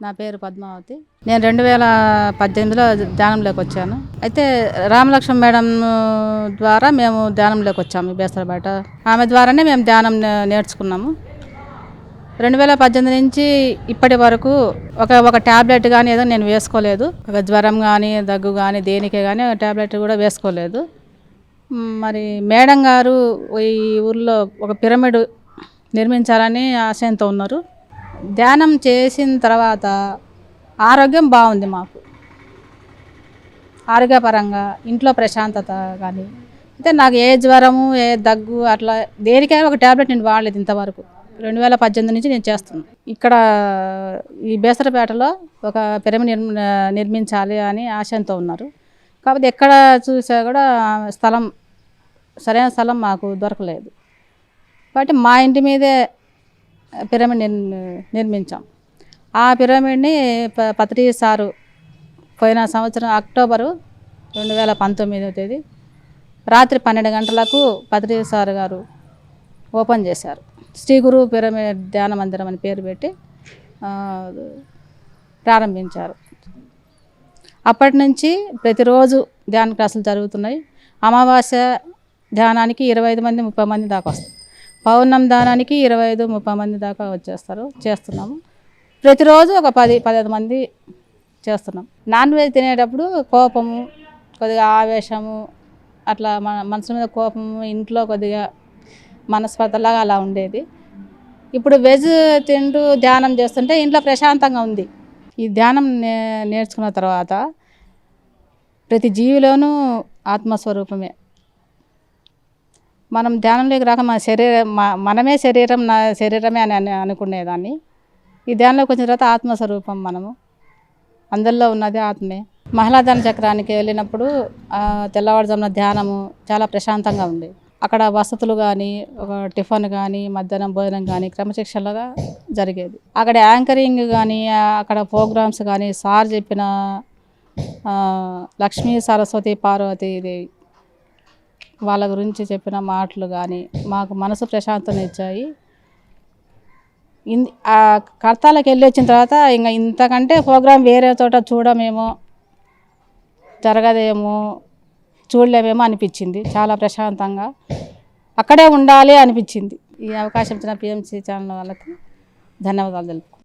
నా పేరు పద్మావతి. నేను 2018లో ధ్యానంలోకి వచ్చాను. అయితే రామలక్ష్మణ మేడం ద్వారా మేము ధ్యానంలోకి వచ్చాము. బేస్తరపేట ఆమె ద్వారానే మేము ధ్యానం నేర్చుకున్నాము. 2018 నుంచి ఇప్పటి వరకు ఒక ట్యాబ్లెట్ కానీ ఏదో నేను వేసుకోలేదు. ఒక జ్వరం కానీ దగ్గు కానీ దేనికే కానీ ట్యాబ్లెట్ కూడా వేసుకోలేదు. మరి మేడం గారు ఈ ఊర్లో ఒక పిరమిడ్ నిర్మించాలని ఆశయంతో ఉన్నారు. ధ్యానం చేసిన తర్వాత ఆరోగ్యం బాగుంది. మాకు ఆరోగ్యపరంగా ఇంట్లో ప్రశాంతత కానీ అయితే నాకు ఏ జ్వరము ఏ దగ్గు అట్లా దేనికైనా ఒక ట్యాబ్లెట్ నేను వాడలేదు ఇంతవరకు. 2018 నుంచి నేను చేస్తున్నాను. ఇక్కడ ఈ బేస్తరపేటలో ఒక పిరమిడ్ నిర్మించాలి అని ఆశయంతో ఉన్నారు. కాకపోతే ఎక్కడ చూసా కూడా సరైన స్థలం మాకు దొరకలేదు. కాబట్టి మా ఇంటి మీదే పిరమిడ్ నిర్మించాం. ఆ పిరమిడ్ని పత్రి సారు పోయిన సంవత్సరం అక్టోబరు 2019వ తేదీ రాత్రి 12 గంటలకు పత్రి సారు గారు ఓపెన్ చేశారు. శ్రీ గురు పిరమిడ్ ధ్యాన మందిరం అని పేరు పెట్టి ప్రారంభించారు. అప్పటి నుంచి ప్రతిరోజు ధ్యాన క్లాసులు జరుగుతున్నాయి. అమావాస్య ధ్యానానికి 25 మంది 30 మంది దాకా వస్తారు. పౌర్ణమి దానానికి 25-30 మంది దాకా చేస్తున్నాము. ప్రతిరోజు ఒక 10-15 మంది చేస్తున్నాం. నాన్ వెజ్ తినేటప్పుడు కోపము, కొద్దిగా ఆవేశము, అట్లా మనసు మీద కోపము, ఇంట్లో కొద్దిగా మనస్పర్ధలాగా అలా ఉండేది. ఇప్పుడు వెజ్ తింటూ ధ్యానం చేస్తుంటే ఇంట్లో ప్రశాంతంగా ఉంది. ఈ ధ్యానం నేర్చుకున్న తర్వాత ప్రతి జీవిలోనూ ఆత్మస్వరూపమే. మనం ధ్యానంలోకి రాక మనమే శరీరమే అని అనుకునేదాన్ని. ఈ ధ్యానంలోకి వచ్చిన తర్వాత ఆత్మస్వరూపం మనము, అందరిలో ఉన్నది ఆత్మే. మహిళా ధ్యాన చక్రానికి వెళ్ళినప్పుడు తెల్లవారుజామున ధ్యానము చాలా ప్రశాంతంగా ఉంది. అక్కడ వసతులు కానీ, ఒక టిఫిన్ కానీ, మధ్యాహ్నం భోజనం కానీ క్రమశిక్షణగా జరిగేది. అక్కడ యాంకరింగ్ కానీ, అక్కడ ప్రోగ్రామ్స్ కానీ, సార్ చెప్పిన లక్ష్మీ సరస్వతి పార్వతి వాళ్ళ గురించి చెప్పిన మాటలు కానీ మాకు మనసు ప్రశాంతత ఇచ్చాయి. కర్తాలకు వెళ్ళి వచ్చిన తర్వాత ఇంకా ఇంతకంటే ప్రోగ్రాం వేరే చోట చూడమేమో, జరగదేమో, చూడలేమేమో అనిపించింది. చాలా ప్రశాంతంగా అక్కడే ఉండాలి అనిపించింది. ఈ అవకాశం ఇచ్చిన పిఎంసి ఛానల్ వాళ్ళకి ధన్యవాదాలు తెలుపు.